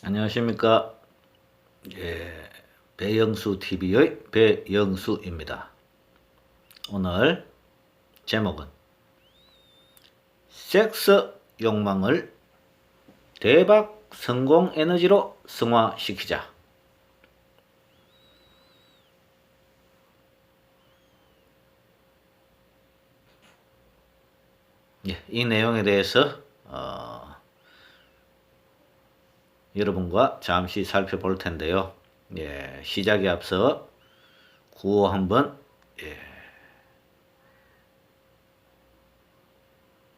안녕하십니까. 배영수 TV의 배영수입니다. 오늘 제목은 섹스 욕망을 대박 성공 에너지로 승화시키자. 이 내용에 대해서 여러분과 잠시 살펴볼 텐데요. 시작에 앞서 구호 한번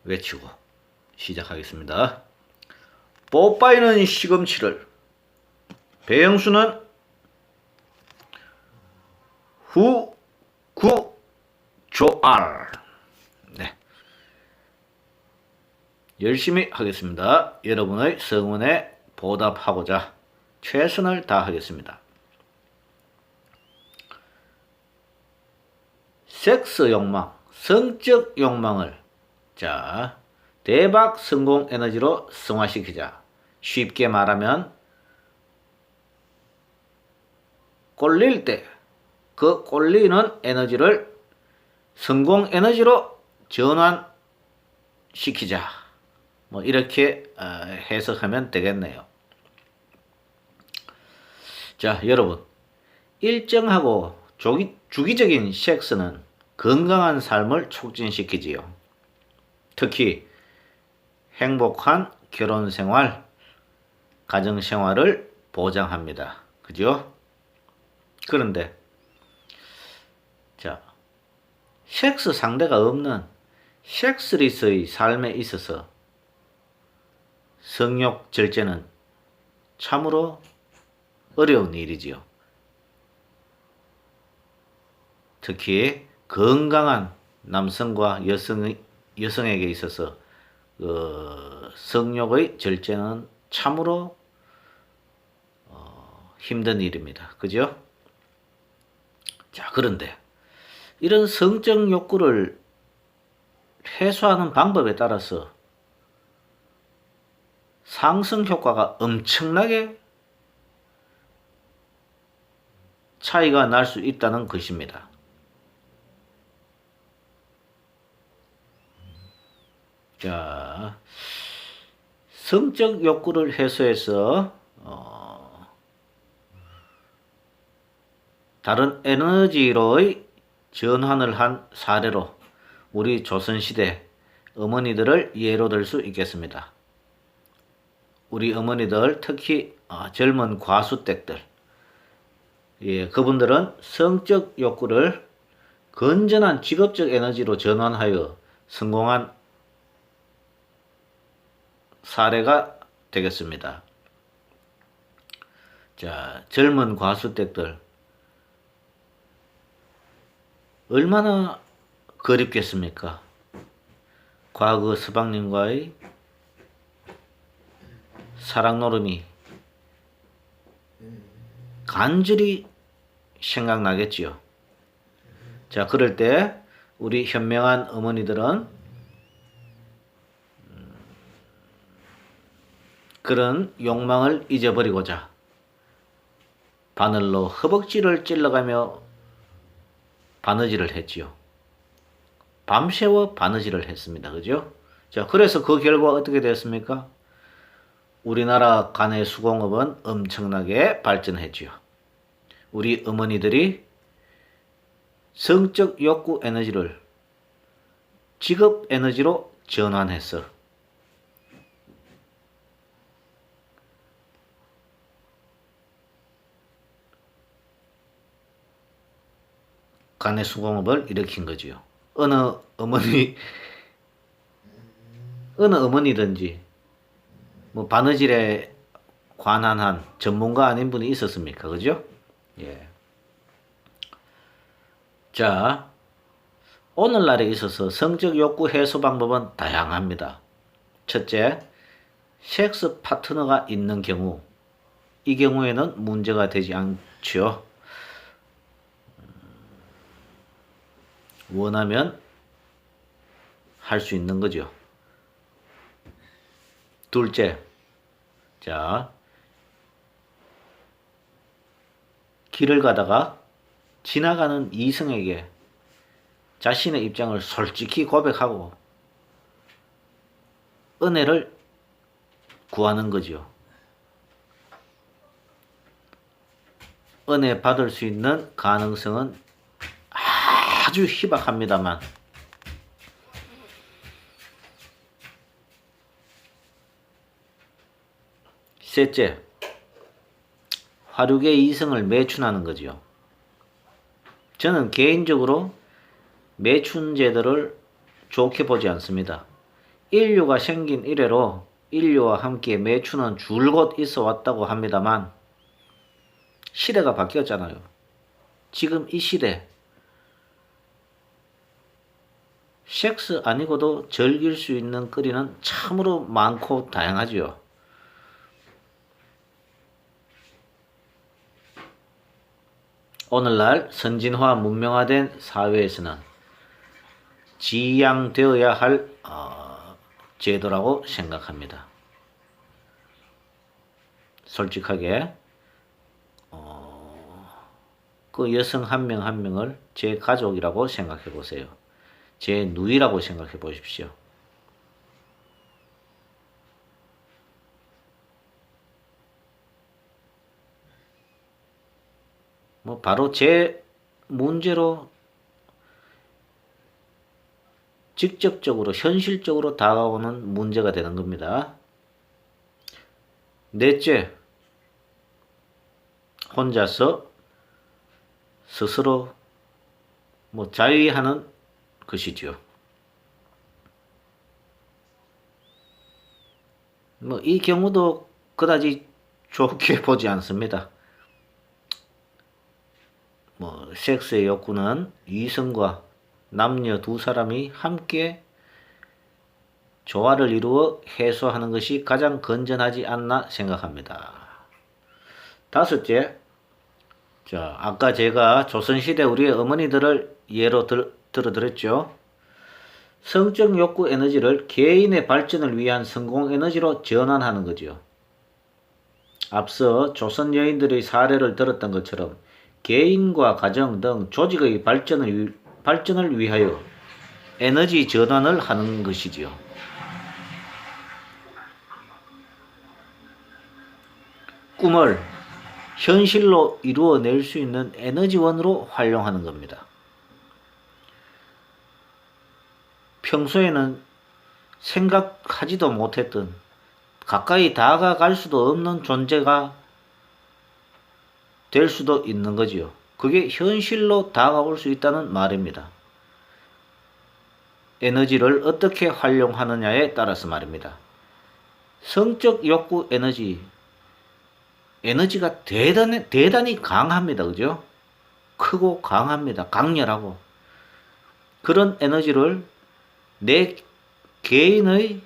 외치고 시작하겠습니다. 뽀빠이는 시금치를, 배영수는 후구조알. 네, 열심히 하겠습니다. 여러분의 성원에 보답하고자 최선을 다하겠습니다. 섹스 욕망, 성적 욕망을 대박 성공 에너지로 승화시키자. 쉽게 말하면 꼴릴 때 그 꼴리는 에너지를 성공 에너지로 전환시키자. 이렇게 해석하면 되겠네요. 여러분, 일정하고 주기적인 섹스는 건강한 삶을 촉진시키지요. 특히 행복한 결혼생활, 가정생활을 보장합니다. 그죠? 그런데 섹스 상대가 없는 섹스리스의 삶에 있어서 성욕 절제는 참으로 어려운 일이지요. 특히 건강한 남성과 여성에게 있어서 성욕의 절제는 참으로 힘든 일입니다. 그죠? 그런데 이런 성적 욕구를 해소하는 방법에 따라서 상승 효과가 엄청나게 차이가 날 수 있다는 것입니다. 성적 욕구를 해소해서 다른 에너지로의 전환을 한 사례로 우리 조선시대 어머니들을 예로 들 수 있겠습니다. 우리 어머니들, 특히 젊은 과수댁들, 그분들은 성적 욕구를 건전한 직업적 에너지로 전환하여 성공한 사례가 되겠습니다. 젊은 과수댁들 얼마나 그립겠습니까? 과거 서방님과의 사랑 노름이 간절히 생각나겠지요. 그럴 때 우리 현명한 어머니들은 그런 욕망을 잊어버리고자 바늘로 허벅지를 찔러가며 바느질을 했지요. 밤새워 바느질을 했습니다. 그죠? 그래서 그 결과 어떻게 됐습니까? 우리나라 간의 수공업은 엄청나게 발전했지요. 우리 어머니들이 성적 욕구 에너지를 직업 에너지로 전환해서 간의 수공업을 일으킨 거지요. 어느 어머니든지 바느질에 관한 한 전문가 아닌 분이 있었습니까? 그죠? 오늘날에 있어서 성적 욕구 해소 방법은 다양합니다. 첫째, 섹스 파트너가 있는 경우, 이 경우에는 문제가 되지 않죠. 원하면 할 수 있는 거죠. 둘째, 길을 가다가 지나가는 이성에게 자신의 입장을 솔직히 고백하고 은혜를 구하는 거죠. 은혜 받을 수 있는 가능성은 아주 희박합니다만 셋째, 화류계 이성을 매춘하는 거지요. 저는 개인적으로 매춘 제도를 좋게 보지 않습니다. 인류가 생긴 이래로 인류와 함께 매춘은 줄곧 있어 왔다고 합니다만 시대가 바뀌었잖아요. 지금 이 시대 섹스 아니고도 즐길 수 있는 거리는 참으로 많고 다양하지요. 오늘날 선진화 문명화된 사회에서는 지양되어야 할 제도라고 생각합니다. 솔직하게 그 여성 한 명 한 명을 제 가족이라고 생각해 보세요. 제 누이라고 생각해 보십시오. 바로 제 문제로 직접적으로 현실적으로 다가오는 문제가 되는 겁니다. 넷째, 혼자서 스스로 자위하는 것이지요. 이 경우도 그다지 좋게 보지 않습니다. 섹스의 욕구는 이성과 남녀 두 사람이 함께 조화를 이루어 해소하는 것이 가장 건전하지 않나 생각합니다. 다섯째, 아까 제가 조선시대 우리의 어머니들을 예로 들어드렸죠. 성적 욕구 에너지를 개인의 발전을 위한 성공 에너지로 전환하는 거죠. 앞서 조선 여인들의 사례를 들었던 것처럼 개인과 가정 등 조직의 발전을 위하여 에너지 전환을 하는 것이지요. 꿈을 현실로 이루어낼 수 있는 에너지원으로 활용하는 겁니다. 평소에는 생각하지도 못했던 가까이 다가갈 수도 없는 존재가 될 수도 있는 거지요. 그게 현실로 다가올 수 있다는 말입니다. 에너지를 어떻게 활용하느냐에 따라서 말입니다. 성적 욕구 에너지가 대단히 강합니다. 그죠? 크고 강합니다. 강렬하고. 그런 에너지를 내 개인의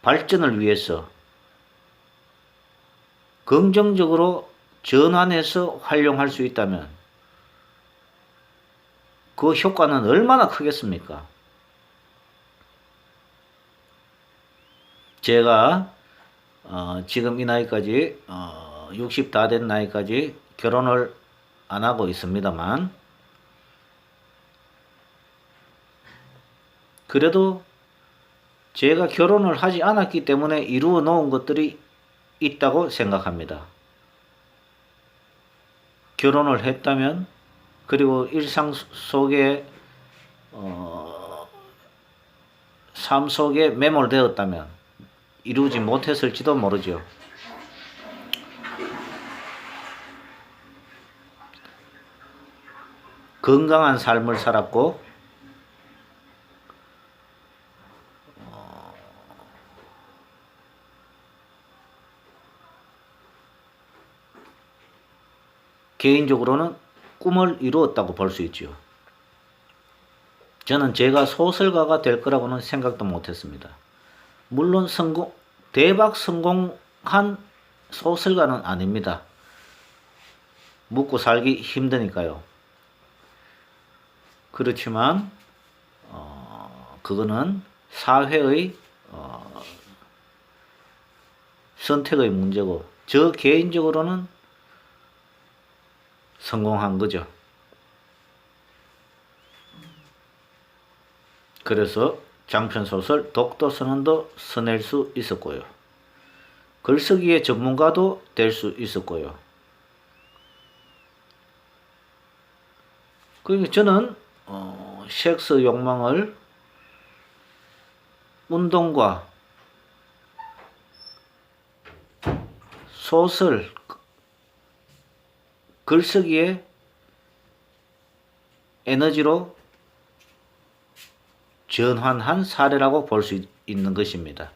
발전을 위해서 긍정적으로 전환해서 활용할 수 있다면 그 효과는 얼마나 크겠습니까? 제가 지금 이 나이까지 60 다 된 나이까지 결혼을 안 하고 있습니다만 그래도 제가 결혼을 하지 않았기 때문에 이루어 놓은 것들이 있다고 생각합니다. 결혼을 했다면 그리고 일상 속에 삶 속에 매몰되었다면 이루지 못했을지도 모르죠. 건강한 삶을 살았고 개인적으로는 꿈을 이루었다고 볼 수 있죠. 저는 제가 소설가가 될 거라고는 생각도 못했습니다. 물론 대박 성공한 소설가는 아닙니다. 먹고 살기 힘드니까요. 그렇지만 그거는 사회의 선택의 문제고 저 개인적으로는 성공한 거죠. 그래서 장편소설 독도선언도 써낼 수 있었고요. 글쓰기의 전문가도 될 수 있었고요. 그러니까 저는 섹스 욕망을 운동과 소설, 글쓰기의 에너지로 전환한 사례라고 볼 수 있는 것입니다.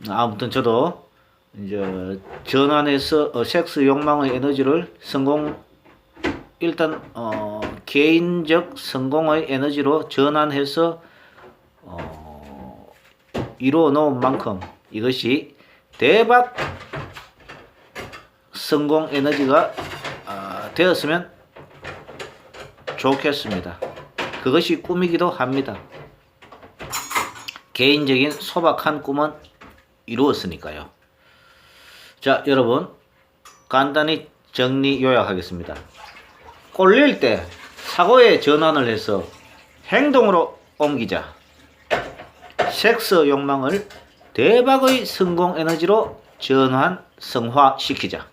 아무튼 저도 이제 전환해서 섹스 욕망의 에너지를 일단 개인적 성공의 에너지로 전환해서 이루어 놓은 만큼 이것이 대박 성공 에너지가 되었으면 좋겠습니다. 그것이 꿈이기도 합니다. 개인적인 소박한 꿈은 이루었으니까요. 자, 여러분 간단히 정리 요약하겠습니다. 꼴릴 때 사고의 전환을 해서 행동으로 옮기자. 섹스 욕망을 대박의 성공 에너지로 전환 성화시키자.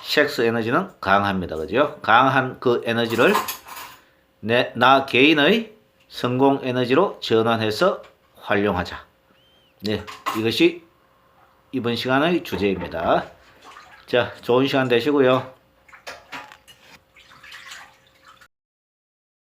섹스 에너지는 강합니다. 그죠? 강한 그 에너지를 나 개인의 성공 에너지로 전환해서 활용하자. 네, 이것이 이번 시간의 주제입니다. 자, 좋은 시간 되시고요.